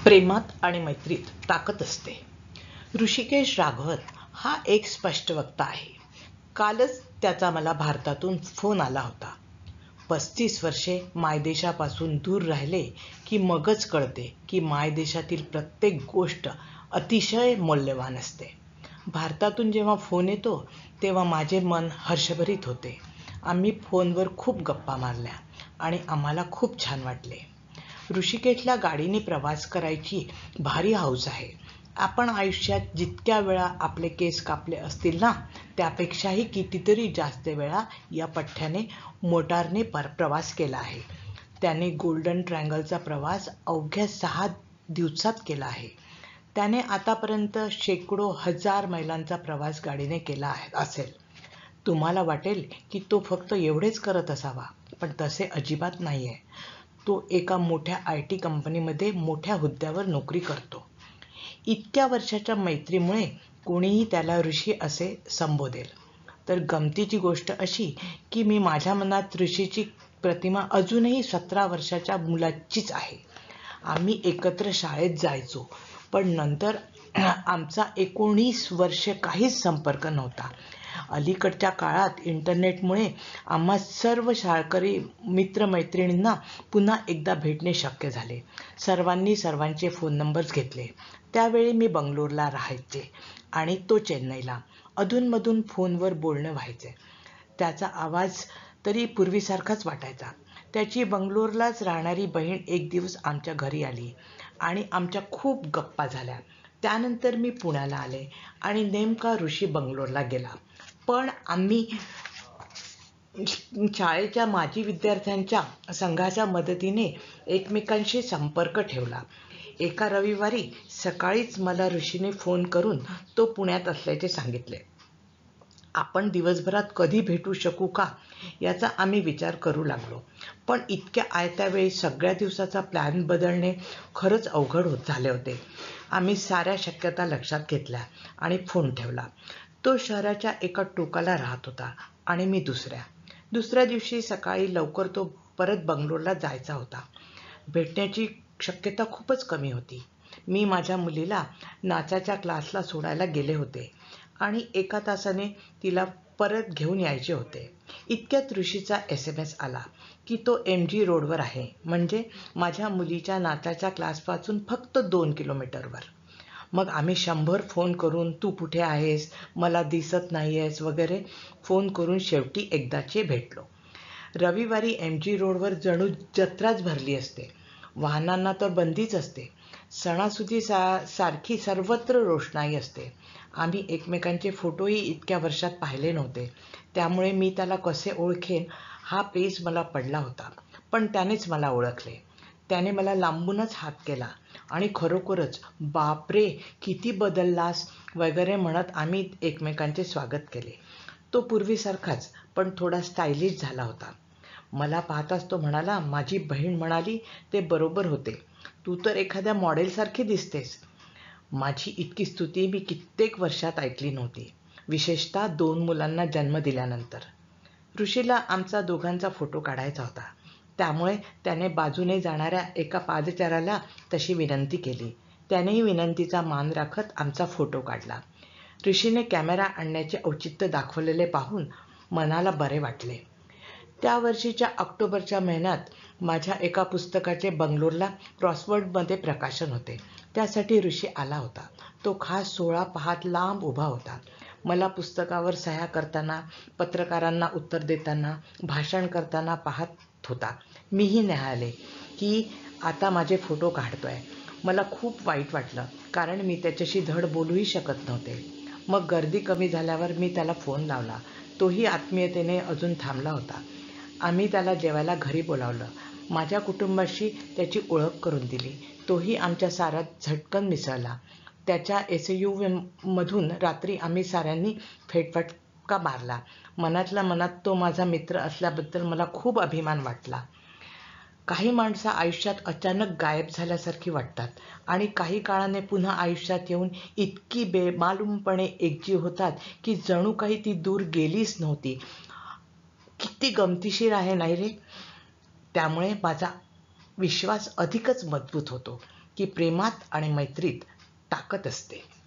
प्रेमात आणि मैत्रीत ताकद असते. ऋषिकेश राघवत हा एक स्पष्ट वक्ता आहे. कालच त्याचा मला भारतातून फोन आला होता. 35 वर्षे मायदेशापासून दूर राहिले की मगच कळते की मायदेशातील प्रत्येक गोष्ट अतिशय मौल्यवान असते. भारतातून जेव्हा फोन येतो तेव्हा माझे मन हर्षभरित होते. आम्ही फोनवर खूप गप्पा मारल्या आणि आम्हाला खूप छान वाटले. ऋषिकेशला गाडीने प्रवास करायची भारी हौस आहे. आपण आयुष्यात जितक्या वेळा आपले केस कापले असतील ना, त्यापेक्षाही कितीतरी जास्त वेळा या पठ्ठ्याने मोटारने प्रवास केला आहे. त्याने गोल्डन ट्रायंगलचा प्रवास अवघ्या 6 दिवसात केला आहे. त्याने आतापर्यंत शेकडो हजार मैलांचा प्रवास गाडीने केला असेल. तुम्हाला वाटेल की तो फक्त एवढेच करत असावा, पण तसे अजिबात नाही आहे. तो एका मोठ्या IT कंपनीमध्ये मोठ्या हुद्द्यावर नोकरी करतो. इतक्या वर्षाच्या मैत्रीमुळे कोणीही त्याला ऋषी असे संबोधेल. तर गमतीची गोष्ट अशी की मी माझ्या मनात ऋषीची प्रतिमा अजूनही 17 वर्षाच्या मुलाचीच आहे. आम्ही एकत्र शाळेत जायचो, पण नंतर आमचा 19 वर्षे काहीच संपर्क नव्हता. अलीकडच्या काळात इंटरनेटमुळे आम्हा सर्व शाळकरी मित्रमैत्रिणींना पुन्हा एकदा भेटणे शक्य झाले. सर्वांनी सर्वांचे फोन नंबर्स घेतले. त्यावेळी मी बंगलोरला राहायचे आणि तो चेन्नईला. अधूनमधून फोनवर बोलणं व्हायचे. त्याचा आवाज तरी पूर्वीसारखाच वाटायचा. त्याची बंगलोरलाच राहणारी बहीण एक दिवस आमच्या घरी आली आणि आमच्या खूप गप्पा झाल्या. त्यानंतर मी पुण्याला आले आणि नेमका ऋषी बंगलोरला गेला. पण आम्ही शाळेच्या माजी विद्यार्थ्यांच्या संघाच्या मदतीने एकमेकांशी संपर्क ठेवला. एका रविवारी सकाळीच मला ऋषीने फोन करून तो पुण्यात असल्याचे सांगितले. आपण दिवसभरात कधी भेटू शकू का याचा आम्ही विचार करू लागलो. पण इतक्या आयत्या वेळी सगळ्या दिवसाचा प्लॅन बदलणे खरंच अवघड झाले होते. आम्ही साऱ्या शक्यता लक्षात घेतल्या आणि फोन ठेवला. तो शहराच्या एका टोकाला राहत होता आणि मी दुसऱ्या दिवशी सकाळी लवकर तो परत बंगलोरला जायचा होता. भेटण्याची शक्यता खूपच कमी होती. मी माझ्या मुलीला नाचाच्या क्लासला सोडायला गेले होते आणि 1 तासाने तिला परत घेऊन यायचे होते. इतक्यात ऋषीचा SMS आला की तो MG रोडवर आहे, म्हणजे माझ्या मुलीच्या नाचाच्या क्लासपासून फक्त 2 किलोमीटरवर. मग आम्ही 100 फोन करून तू कुठे आहेस, मला दिसत नाही आहेस वगैरे फोन करून शेवटी एकदाचे भेटलो. रविवारी MG रोडवर जणू जत्राच भरली असते. वाहनांना तर बंदीच असते. सणासुदी सारखी सर्वत्र रोषणाई असते. आम्ही एकमेकांचे फोटोही इतक्या वर्षात पाहिले नव्हते, त्यामुळे मी त्याला कसे ओळखेन हा पेच मला पडला होता. पण त्यानेच मला ओळखले. त्याने मला लांबूनच हात केला आणि खरोखरच बापरे किती बदललास वगैरे म्हणत आम्ही एकमेकांचे स्वागत केले. तो पूर्वीसारखाच पण थोडा स्टायलिश झाला होता. मला पाहताच तो म्हणाला, माझी बहीण म्हणाली ते बरोबर होते, तू तर एखाद्या मॉडेलसारखी दिसतेस. माझी इतकी स्तुती मी कित्येक वर्षात ऐकली नव्हती, विशेषतः 2 मुलांना जन्म दिल्यानंतर. ऋषीला आमचा दोघांचा फोटो काढायचा होता, त्यामुळे त्याने बाजूने जाणाऱ्या एका पादचाऱ्याला तशी विनंती केली. त्यानेही विनंतीचा मान राखत आमचा फोटो काढला. ऋषीने कॅमेरा आणण्याचे औचित्य दाखवलेले पाहून मनाला बरे वाटले. त्या वर्षीच्या ऑक्टोबरच्या महिन्यात माझ्या एका पुस्तकाचे बंगलोरला क्रॉसवर्डमध्ये प्रकाशन होते. त्यासाठी ऋषी आला होता. तो खास सोहळा पाहत लांब उभा होता. मला पुस्तकावर सह्या करताना, पत्रकारांना उत्तर देताना, भाषण करताना पाहत होता. मीही निहाळले की आता माझे फोटो काढतोय. मला खूप वाईट वाटलं, कारण मी त्याच्याशी धड बोलूही शकत नव्हते. मग गर्दी कमी झाल्यावर मी त्याला फोन लावला. तोही आत्मीयतेने अजून थांबला होता. आम्ही त्याला जेवायला घरी बोलावलं. माझ्या कुटुंबाशी त्याची ओळख करून दिली. तोही आमच्या साऱ्यात झटकन मिसळला. त्याच्या SUVमधून रात्री आम्ही साऱ्यांनी फेरफटका मारला. मनातल्या मनात तो माझा मित्र असल्याबद्दल मला खूप अभिमान वाटला. काही माणसं आयुष्यात अचानक गायब झाल्यासारखी वाटतात आणि काही काळाने पुन्हा आयुष्यात येऊन इतकी बेमालूमपणे एकजीव होतात की जणू काही ती दूर गेलीच नव्हती. किती गमतीशीर आहे नाही रे. त्यामुळे माझा विश्वास अधिकच मजबूत होतो. की प्रेमात आणि मैत्रीत ताकद असते.